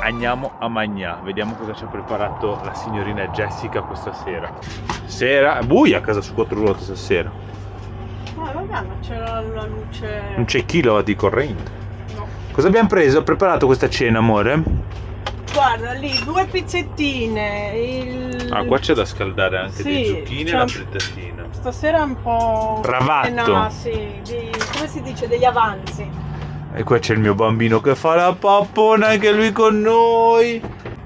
andiamo a mangiare. Vediamo cosa ci ha preparato la signorina Jessica questa sera. Sera, è buia a casa su quattro ruote stasera. Vabbè, ma c'è la luce. Non c'è kilowatt di corrente. No. Cosa abbiamo preso? Ho preparato questa cena, amore? Guarda lì, 2 pizzettine. Ah, qua c'è da scaldare anche Sì, dei zucchine e la frittatina. Stasera è un po'. Ravatto. Sì, come si dice? Degli avanzi. E qua c'è il mio bambino che fa la pappona anche lui con noi.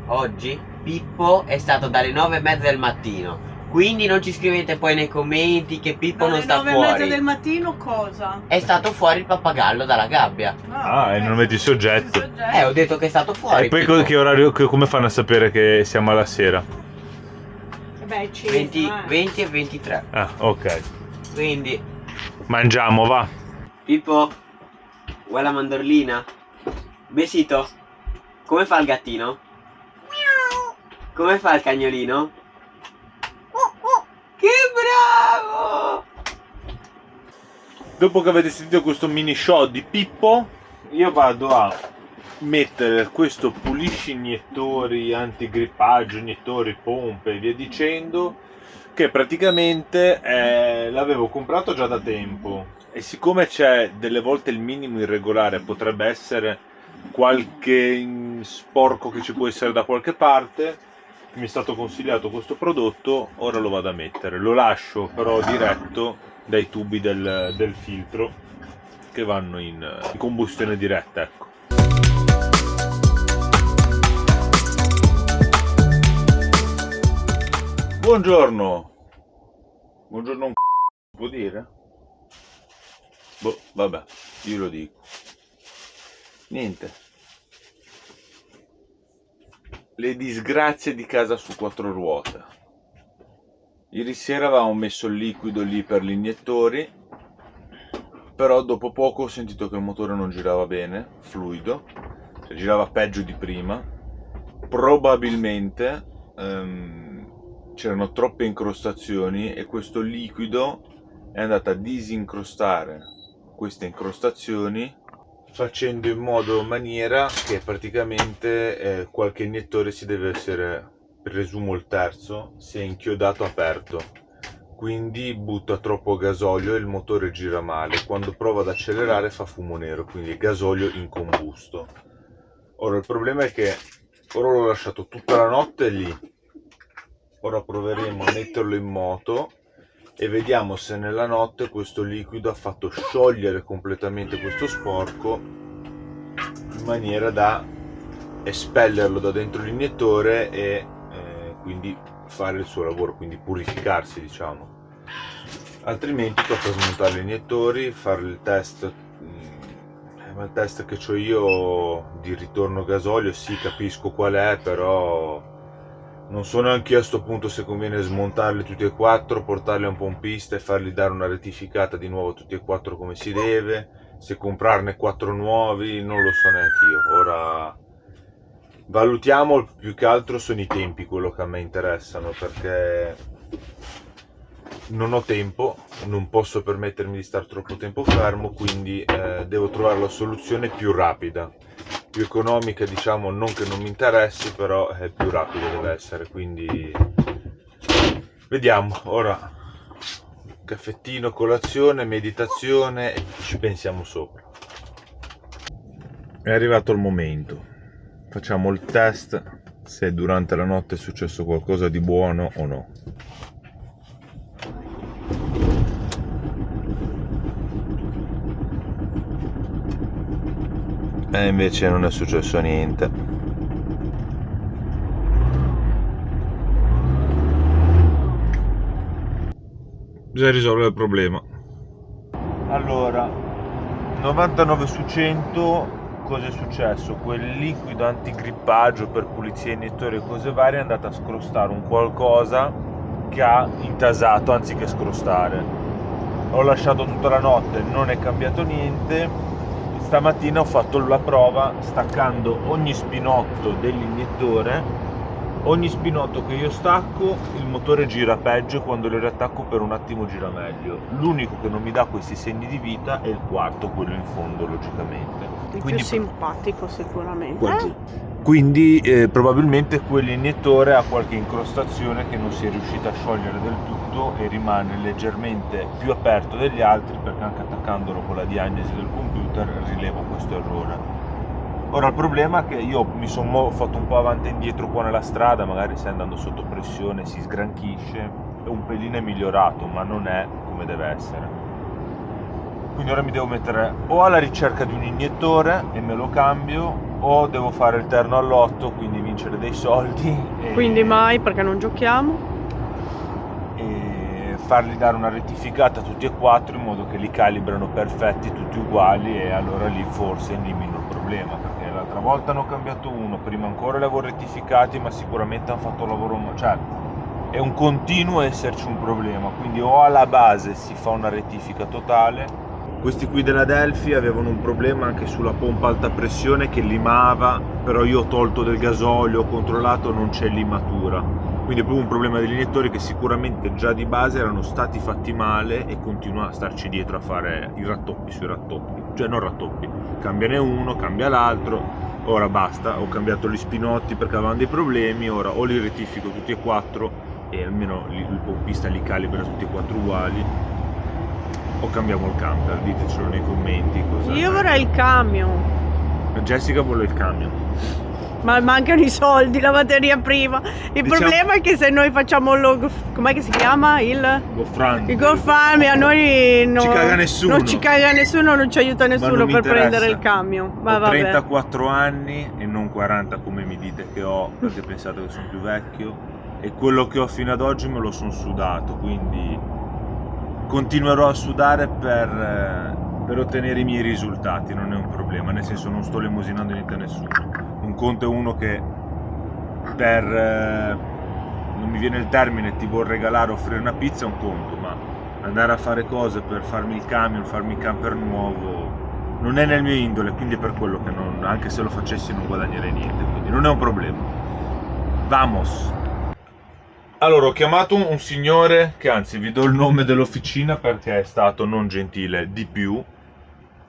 Oggi Pippo è stato dalle 9:30 del mattino. Quindi non ci scrivete poi nei commenti che Pippo non sta Alle 9:30 fuori. del mattino cosa? È stato fuori il pappagallo dalla gabbia. Ah, e non metti il soggetto. Ho detto che è stato fuori. E poi Pippo. che orario, come fanno a sapere che siamo alla sera? Beh, 20 e 23. Ah, ok. Quindi Mangiamo, va. Pippo, vuoi la mandorlina? Besito. Come fa il gattino? Come fa il cagnolino? Che bravo! Dopo che avete sentito questo mini show di Pippo, io vado a mettere questo pulisci iniettori, antigrippaggio, iniettori, pompe e via dicendo, che praticamente l'avevo comprato già da tempo, e siccome c'è delle volte il minimo irregolare, potrebbe essere qualche sporco che ci può essere da qualche parte, mi è stato consigliato questo prodotto, ora lo vado a mettere. Lo lascio però diretto dai tubi del filtro che vanno in combustione diretta, ecco. Buongiorno. Buongiorno un può dire? Boh, vabbè, io lo dico. Niente. Le disgrazie di casa su quattro ruote. Ieri sera avevamo messo il liquido lì per gli iniettori, però dopo poco ho sentito che il motore non girava bene, fluido, cioè girava peggio di prima. Probabilmente c'erano troppe incrostazioni e questo liquido è andato a disincrostare queste incrostazioni, facendo in maniera che praticamente qualche iniettore si deve essere, presumo il terzo, si è inchiodato aperto, quindi butta troppo gasolio e il motore gira male. Quando prova ad accelerare fa fumo nero, quindi gasolio incombusto. Ora il problema è che ora l'ho lasciato tutta la notte lì, ora proveremo a metterlo in moto e vediamo se nella notte questo liquido ha fatto sciogliere completamente questo sporco in maniera da espellerlo da dentro l'iniettore e quindi fare il suo lavoro, quindi purificarsi, diciamo. Altrimenti tocca smontare gli iniettori, fare il test, ma il test che ho io di ritorno gasolio, sì, capisco qual è, però non so neanche io a sto punto se conviene smontarli tutti e quattro, portarli a un pompista e fargli dare una rettificata di nuovo tutti e quattro come si deve, se comprarne 4 nuovi, non lo so neanche io. Ora valutiamo, più che altro sono i tempi quello che a me interessano, perché non ho tempo, non posso permettermi di stare troppo tempo fermo, quindi devo trovare la soluzione più rapida, più economica, diciamo, non che non mi interessi, però è più rapida deve essere, quindi vediamo. Ora caffettino, colazione, meditazione e ci pensiamo sopra. È arrivato il momento, facciamo il test se durante la notte è successo qualcosa di buono o no. E invece non è successo niente. Bisogna risolvere il problema. Allora, 99 su 100, cosa è successo? Quel liquido antigrippaggio per pulizia iniettori e cose varie è andato a scrostare un qualcosa che ha intasato anziché scrostare. Ho lasciato tutta la notte, non è cambiato niente. Stamattina ho fatto la prova staccando ogni spinotto dell'iniettore, ogni spinotto che io stacco il motore gira peggio e quando lo riattacco per un attimo gira meglio. L'unico che non mi dà questi segni di vita è il quarto, quello in fondo logicamente. Il Quindi più simpatico sicuramente. qua giù. Quindi probabilmente quell'iniettore ha qualche incrostazione che non si è riuscita a sciogliere del tutto e rimane leggermente più aperto degli altri, perché anche attaccandolo con la diagnosi del computer rilevo questo errore. Ora il problema è che io mi sono fatto un po' avanti e indietro qua nella strada, magari stai andando sotto pressione, si sgranchisce, e un pelino è migliorato, ma non è come deve essere. Quindi ora mi devo mettere o alla ricerca di un iniettore e me lo cambio, o devo fare il terno all'8, quindi vincere dei soldi Quindi mai, perché non giochiamo. e fargli dare una rettificata a tutti e quattro in modo che li calibrano perfetti, tutti uguali, e allora lì forse elimino il problema, perché l'altra volta hanno cambiato uno, prima ancora li avevo rettificati, ma sicuramente hanno fatto lavoro, cioè è un continuo esserci un problema, quindi o alla base si fa una rettifica totale. Questi qui della Delphi avevano un problema anche sulla pompa alta pressione che limava, però io ho tolto del gasolio, ho controllato, non c'è limatura. Quindi è proprio un problema degli iniettori che sicuramente già di base erano stati fatti male e continua a starci dietro a fare i rattoppi sui rattoppi. Cioè non rattoppi, cambiane uno, cambia l'altro, ora basta, ho cambiato gli spinotti perché avevano dei problemi, ora o li rettifico tutti e quattro e almeno il pompista li calibra tutti e quattro uguali, o cambiamo il camper, ditecelo nei commenti cosa. Io vorrei il camion. Jessica vuole il camion. Ma mancano i soldi, la materia prima. Il problema è che se noi facciamo com'è che si chiama? Il GoFundMe, a noi ci caga nessuno. Non ci caga nessuno, non ci aiuta nessuno per prendere il camion. Ma ho vabbè. 34 anni e non 40 come mi dite che ho, perché pensate che sono più vecchio, e quello che ho fino ad oggi me lo sono sudato, quindi continuerò a sudare per ottenere i miei risultati, non è un problema, nel senso non sto lemosinando niente a nessuno. Un conto è uno che non mi viene il termine, ti vuol regalare, offrire una pizza, è un conto, ma andare a fare cose per farmi il camion, farmi il camper nuovo, non è nel mio indole, quindi è per quello che non, anche se lo facessi non guadagnerei niente, quindi non è un problema. Vamos! Allora, ho chiamato un signore che, anzi, vi do il nome dell'officina perché è stato non gentile di più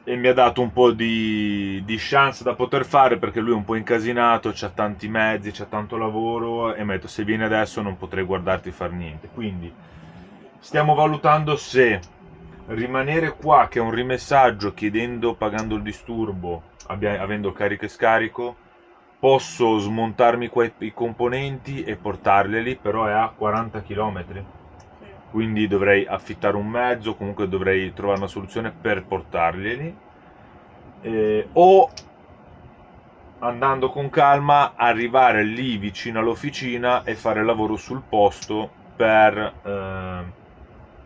e mi ha dato un po' di chance da poter fare, perché lui è un po' incasinato, c'ha tanti mezzi, c'ha tanto lavoro, e mi ha detto se vieni adesso non potrei guardarti far niente. Quindi stiamo valutando se rimanere qua, che è un rimessaggio, chiedendo, pagando il disturbo, avendo carico e scarico. Posso smontarmi qua i componenti e portarli, però è a 40 km, quindi dovrei affittare un mezzo, comunque dovrei trovare una soluzione per portarli, o andando con calma arrivare lì vicino all'officina e fare il lavoro sul posto per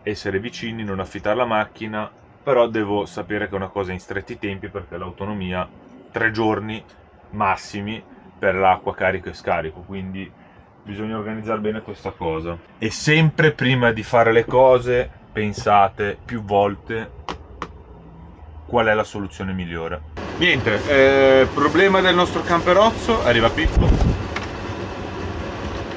essere vicini, non affittare la macchina, però devo sapere che è una cosa in stretti tempi, perché l'autonomia 3 giorni massimi per l'acqua, carico e scarico, quindi bisogna organizzare bene questa cosa. E sempre prima di fare le cose pensate più volte qual è la soluzione migliore. Niente, problema del nostro camperozzo, arriva Pippo,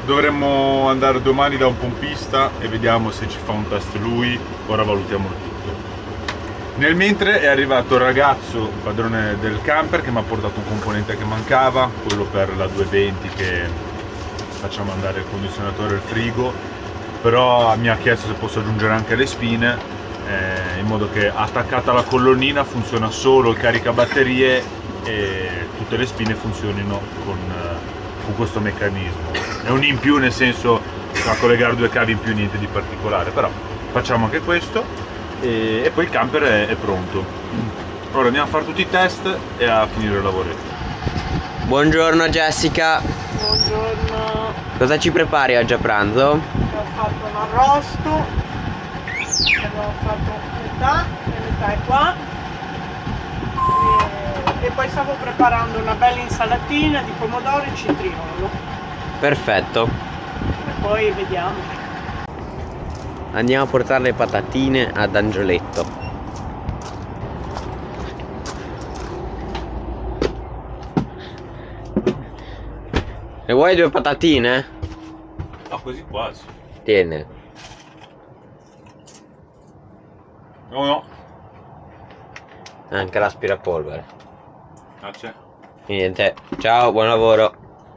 dovremmo andare domani da un pompista e vediamo se ci fa un test lui, ora valutiamo il tutto. Nel mentre è arrivato il ragazzo, padrone del camper, che mi ha portato un componente che mancava, quello per la 220 che facciamo andare il condizionatore e il frigo, però mi ha chiesto se posso aggiungere anche le spine, in modo che attaccata alla colonnina funziona solo il caricabatterie e tutte le spine funzionino con questo meccanismo. È un in più, nel senso da collegare due cavi in più, niente di particolare, però facciamo anche questo. E poi il camper è pronto. Ora andiamo a fare tutti i test e a finire il lavoretto. Buongiorno Jessica. Buongiorno. Cosa ci prepari oggi a pranzo? Ho fatto un arrosto, abbiamo fatto metà e metà è qua, e poi stavo preparando una bella insalatina di pomodoro e citriolo. Perfetto. E poi vediamo. Andiamo a portare le patatine ad Angioletto. Ne vuoi 2 patatine? Ah, così quasi. Tiene. No. Anche l'aspirapolvere. Grazie. Niente. Ciao, buon lavoro.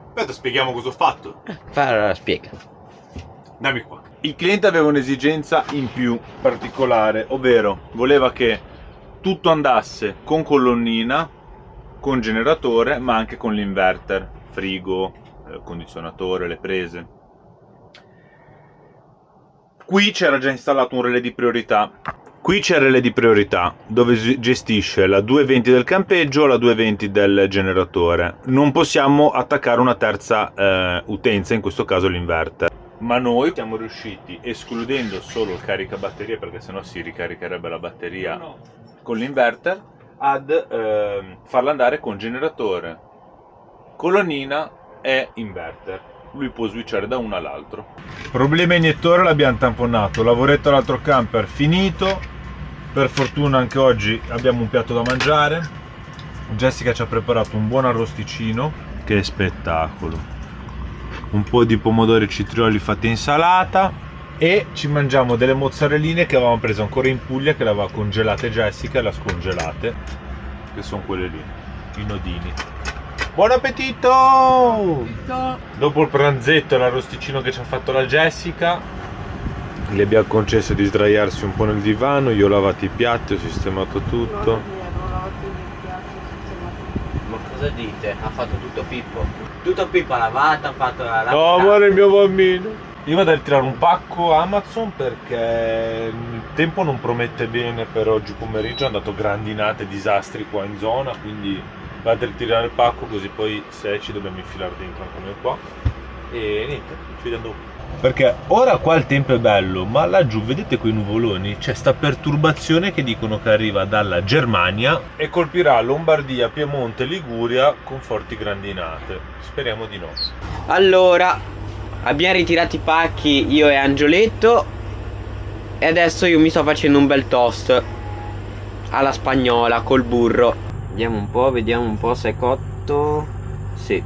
Aspetta, spieghiamo cosa ho fatto. Allora, spiega. Dammi qua. Il cliente aveva un'esigenza in più particolare, ovvero voleva che tutto andasse con colonnina, con generatore, ma anche con l'inverter, frigo, condizionatore, le prese. Qui c'era già installato un relè di priorità. Qui c'è il relè di priorità dove gestisce la 220 del campeggio e la 220 del generatore. Non possiamo attaccare una terza utenza, in questo caso l'inverter. Ma noi siamo riusciti, escludendo solo il caricabatterie, perché sennò si ricaricherebbe la batteria con l'inverter, ad farla andare con generatore, colonnina e inverter. Lui può switchare da uno all'altro. Problema iniettore, l'abbiamo tamponato. Lavoretto all'altro camper finito. Per fortuna anche oggi abbiamo un piatto da mangiare. Jessica ci ha preparato un buon arrosticino. Che spettacolo. Un po' di pomodori e citrioli fatti in salata. E ci mangiamo delle mozzarelline che avevamo preso ancora in Puglia, che le aveva congelate Jessica e le ha scongelate, che sono quelle lì, i nodini. Buon appetito! Dopo il pranzetto e l'arrosticino che ci ha fatto la Jessica, gli abbiamo concesso di sdraiarsi un po' nel divano. Io ho lavato i piatti, ho sistemato tutto. Ma cosa dite? Ha fatto tutto Pippo? Tutto Pippo ha lavato, ha fatto la lavata. No, amore, il mio bambino. Io vado a ritirare un pacco Amazon perché il tempo non promette bene per oggi pomeriggio. È andato grandinate, disastri qua in zona, quindi vado a ritirare il pacco, così poi se ci dobbiamo infilare dentro anche noi qua. E niente, ci vediamo dopo. Perché ora qua il tempo è bello, ma laggiù vedete quei nuvoloni? C'è sta perturbazione che dicono che arriva dalla Germania e colpirà Lombardia, Piemonte, Liguria con forti grandinate. Speriamo di no. Allora, abbiamo ritirato i pacchi io e Angioletto e adesso io mi sto facendo un bel toast alla spagnola col burro. Vediamo un po' se è cotto. Sì.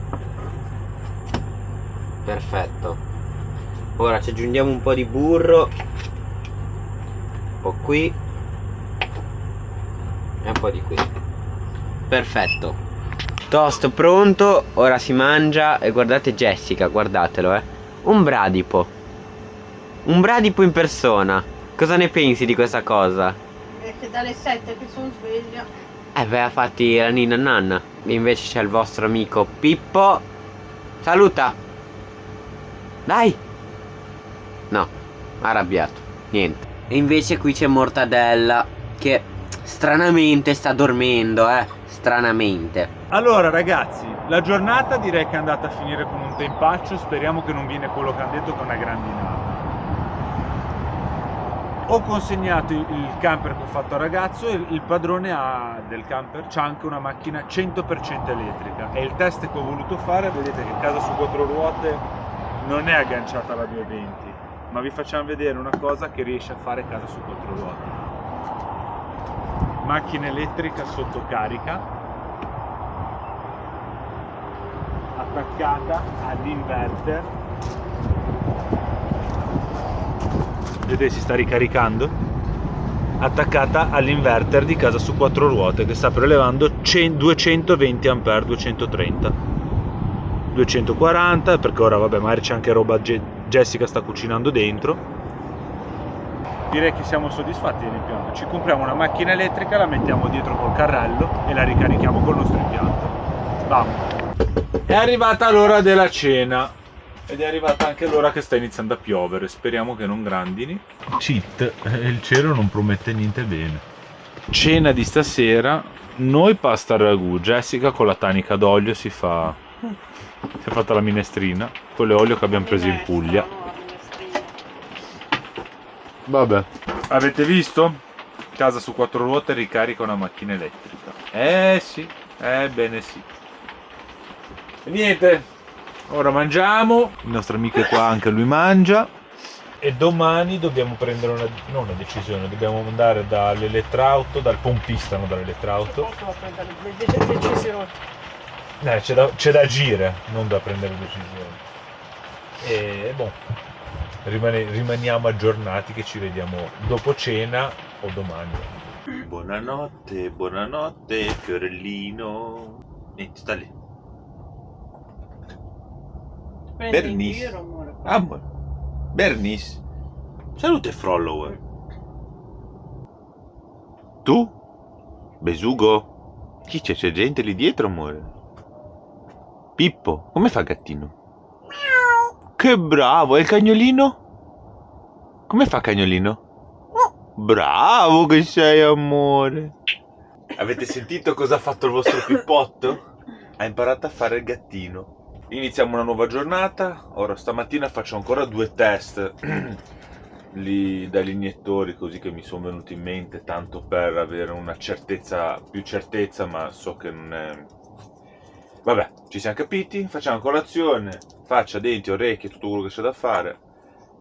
Perfetto. Ora ci aggiungiamo un po' di burro, un po' qui e un po' di qui. Perfetto. Toast pronto, ora si mangia. E guardate Jessica, guardatelo, un bradipo. Un bradipo in persona. Cosa ne pensi di questa cosa? È che dalle 7 che sono sveglia. Beh, fatti la ninna nanna. Invece c'è il vostro amico Pippo. Saluta. Dai. No, arrabbiato. Niente. E invece qui c'è Mortadella, che stranamente sta dormendo, stranamente. Allora ragazzi, la giornata direi che è andata a finire con un tempaccio. Speriamo che non viene quello che hanno detto, che è una grandinata. Ho consegnato il camper che ho fatto al ragazzo e il padrone del camper c'ha anche una macchina 100% elettrica. E il test che ho voluto fare, vedete che casa su 4 ruote non è agganciata alla 220, ma vi facciamo vedere una cosa che riesce a fare casa su 4 ruote. Macchina elettrica sotto carica, attaccata all'inverter. Vedete, si sta ricaricando, attaccata all'inverter di casa su 4 ruote, che sta prelevando 220 A, 230, 240, perché ora vabbè magari c'è anche roba, Jessica sta cucinando dentro. Direi che siamo soddisfatti dell'impianto. Ci compriamo una macchina elettrica, la mettiamo dietro col carrello e la ricarichiamo col nostro impianto. Vamo. È arrivata l'ora della cena. Ed è arrivata anche l'ora che sta iniziando a piovere. Speriamo che non grandini. Cheat, il cielo non promette niente bene. Cena di stasera, noi pasta al ragù. Jessica con la tanica d'olio si è fatta la minestrina con le olio che abbiamo preso in Puglia. Vabbè, avete visto? Casa su 4 ruote ricarica una macchina elettrica. Sì, bene sì. E niente, ora mangiamo, il nostro amico è qua, anche lui mangia. E domani dobbiamo prendere una decisione, dobbiamo andare dall'elettrauto, dal pompista, non dall'elettrauto. C'è da agire, non da prendere decisioni. E boh, rimaniamo aggiornati, che ci vediamo dopo cena o domani. Buonanotte, buonanotte, fiorellino. Niente, sta lì. Bernice. Amore. Bernice. Salute follower. Tu? Besugo? Chi c'è? C'è gente lì dietro, amore? Pippo, come fa gattino? Che bravo, e il cagnolino? Come fa cagnolino? Bravo che sei, amore. Avete sentito cosa ha fatto il vostro Pippotto? Ha imparato a fare il gattino. Iniziamo una nuova giornata. Ora stamattina faccio ancora 2 test lì dagli iniettori, così che mi sono venuti in mente, tanto per avere una certezza, più certezza, ma so che non è... Vabbè, ci siamo capiti, facciamo colazione, faccia, denti, orecchie, tutto quello che c'è da fare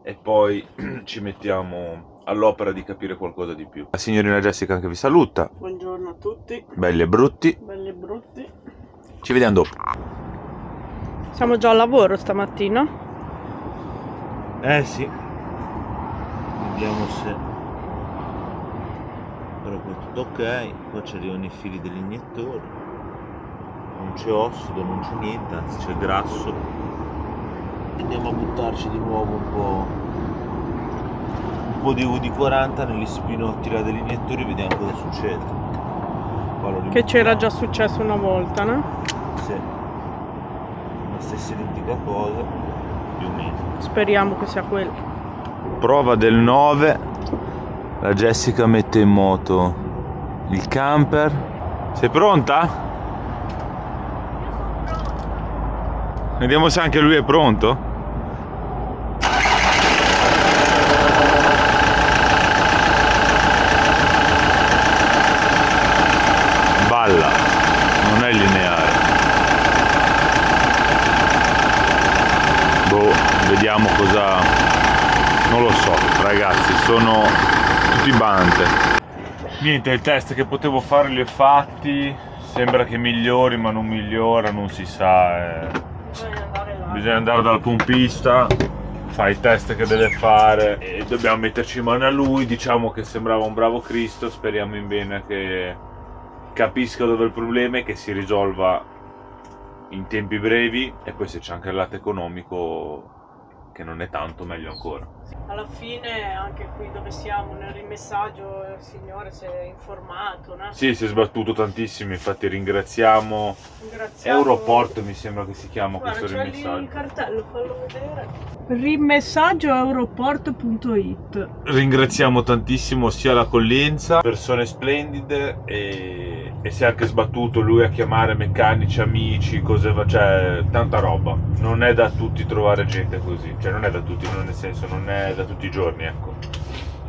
e poi ci mettiamo all'opera di capire qualcosa di più. La signorina Jessica anche vi saluta. Buongiorno a tutti. Belli e brutti. Belli e brutti. Ci vediamo dopo. Siamo già al lavoro stamattina. Sì. Vediamo se proprio tutto ok. Qua ci arrivano i fili dell'iniettore. Non c'è ossido, non c'è niente, anzi c'è grasso. Andiamo a buttarci di nuovo un po' di UD40 negli spinotti là degli iniettori, vediamo cosa succede. Che c'era già successo una volta, no? Sì. La stessa identica cosa, più o meno. Speriamo che sia quello. Prova del 9. La Jessica mette in moto il camper. Sei pronta? Vediamo se anche lui è pronto. Balla, non è lineare. Boh, vediamo cosa... Non lo so, ragazzi, sono tutti bante. Niente, il test che potevo fare li ho fatti. Sembra che migliori, ma non migliora, non si sa. Bisogna andare dal pompista, fa i test che deve fare e dobbiamo metterci in mano a lui. Diciamo che sembrava un bravo Cristo, speriamo in bene che capisca dove è il problema e che si risolva in tempi brevi. E poi se c'è anche il lato economico, che non è tanto, meglio ancora. Alla fine anche qui dove siamo nel rimessaggio il signore si è informato, no? Sì, si è sbattuto tantissimo, infatti ringraziamo Europort, mi sembra che si chiama. Guarda, questo rimessaggio. C'è lì il cartello, fallo vedere. Rimessaggio europort.it. Ringraziamo tantissimo sia l'accoglienza, persone splendide, e si è anche sbattuto lui a chiamare meccanici, amici, cose, cioè tanta roba. Non è da tutti trovare gente così, cioè non è da tutti, non nel senso, non è da tutti i giorni, ecco.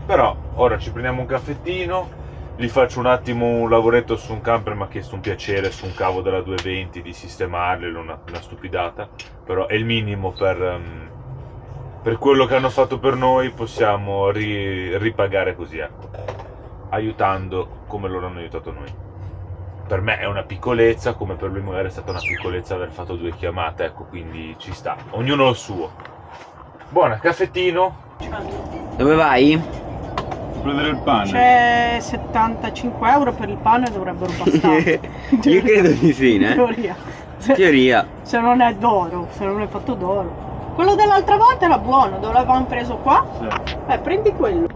Però ora ci prendiamo un caffettino, gli faccio un attimo un lavoretto su un camper, mi ha chiesto un piacere su un cavo della 220 di sistemarlo, una stupidata, però è il minimo per quello che hanno fatto per noi, possiamo ripagare così, ecco, aiutando come loro hanno aiutato noi. Per me è una piccolezza, come per lui magari è stata una piccolezza aver fatto 2 chiamate, ecco, quindi ci sta, ognuno il suo. Buona, caffettino. Dove vai? Prendere il pane. C'è 75 euro per il pane, dovrebbero bastare. Io credo di sì, In né? teoria. Teoria. Se non è d'oro, se non è fatto d'oro. Quello dell'altra volta era buono, dove l'avevamo preso qua? Sì. Prendi quello.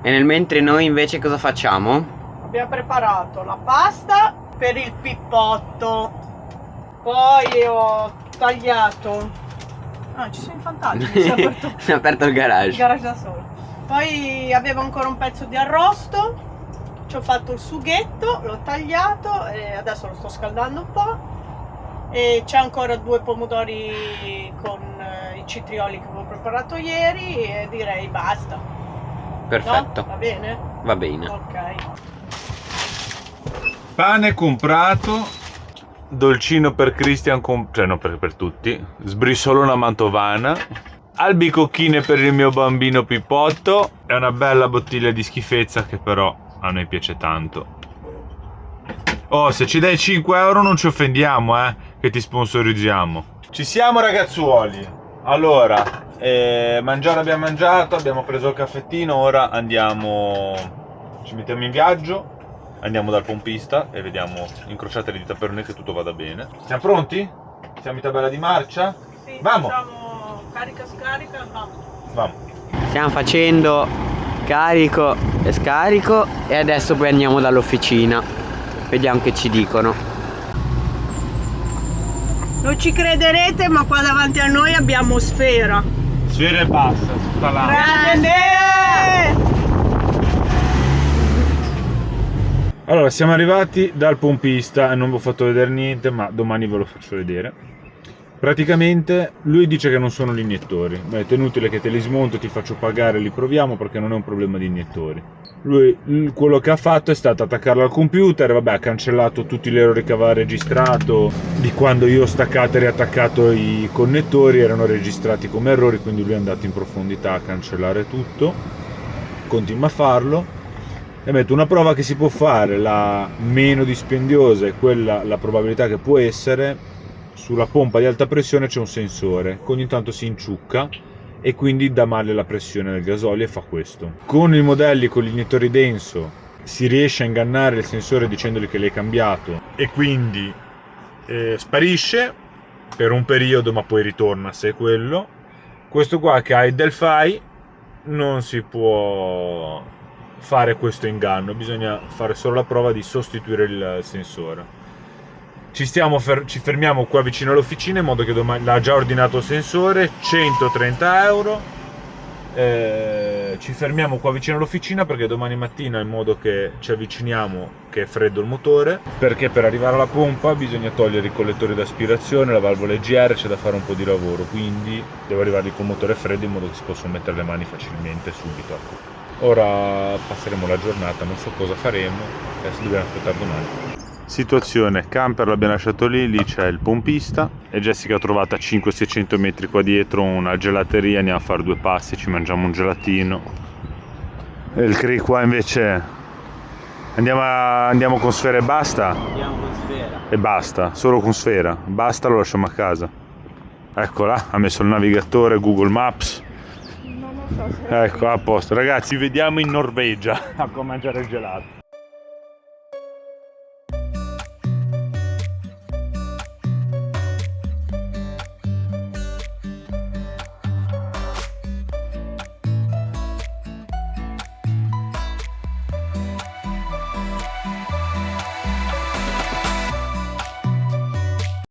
E nel mentre noi invece cosa facciamo? Abbiamo preparato la pasta per il pippotto. Poi ho tagliato. Ah, ci sono i fantasmi, si è aperto. Si è aperto il Il garage. garage da solo. Poi avevo ancora un pezzo di arrosto. Ci ho fatto il sughetto, l'ho tagliato e adesso lo sto scaldando un po'. E c'è ancora 2 pomodori con i citrioli che avevo preparato ieri e direi basta. Perfetto. No? Va bene? Va bene. Ok. Pane comprato, dolcino per Christian, cioè no, per tutti, sbrisolona mantovana, albicocchine per il mio bambino Pippotto, è una bella bottiglia di schifezza che però a noi piace tanto. Oh, se ci dai 5 euro non ci offendiamo, che ti sponsorizziamo. Ci siamo, ragazzuoli. Allora, mangiare abbiamo mangiato, abbiamo preso il caffettino, ora andiamo, ci mettiamo in viaggio, andiamo dal pompista e vediamo, incrociate le dita per noi, che tutto vada bene. Siamo pronti? Siamo in tabella di marcia? Sì, Vamo! facciamo carica scarica, Vamo. Stiamo facendo carico e scarico e adesso poi andiamo dall'officina. Vediamo che ci dicono. Non ci crederete, ma qua davanti a noi abbiamo Sfera. Sfera e basta, tutta là. Grande! Allora, siamo arrivati dal pompista e non vi ho fatto vedere niente, ma domani ve lo faccio vedere. Praticamente lui dice che non sono gli iniettori. Beh, è inutile che te li smonto, ti faccio pagare, li proviamo, perché non è un problema di iniettori. Lui quello che ha fatto è stato attaccarlo al computer, vabbè, ha cancellato tutti gli errori che aveva registrato di quando io ho staccato e riattaccato i connettori, erano registrati come errori, quindi lui è andato in profondità a cancellare tutto. Continua a farlo. E metto una prova che si può fare, la meno dispendiosa è quella, la probabilità che può essere. Sulla pompa di alta pressione c'è un sensore che ogni tanto si inciucca e quindi dà male la pressione del gasolio e fa questo. Con i modelli con gli iniettori denso si riesce a ingannare il sensore dicendogli che l'hai cambiato e quindi sparisce per un periodo, ma poi ritorna se è quello. Questo qua che ha il Delphi non si può fare questo inganno, bisogna fare solo la prova di sostituire il sensore. Ci fermiamo qua vicino all'officina in modo che domani l'ha già ordinato il sensore, 130 euro. Ci fermiamo qua vicino all'officina perché domani mattina, in modo che ci avviciniamo, che è freddo il motore, perché per arrivare alla pompa bisogna togliere i collettori d'aspirazione, la valvola EGR, c'è da fare un po' di lavoro, quindi devo arrivare con il motore freddo in modo che si possono mettere le mani facilmente subito. Ora passeremo la giornata, non so cosa faremo, adesso dobbiamo aspettare domani. Situazione, camper l'abbiamo lasciato lì c'è il pompista e Jessica ha trovato a 500-600 metri qua dietro una gelateria, andiamo a fare 2 passi, ci mangiamo un gelatino. E il Cri qua invece andiamo con Sfera e basta? Andiamo con Sfera. E basta, solo con Sfera, basta, lo lasciamo a casa. Eccola, ha messo il navigatore, Google Maps. Non lo so se... Ecco, a posto. Ragazzi, ci vediamo in Norvegia a mangiare il gelato.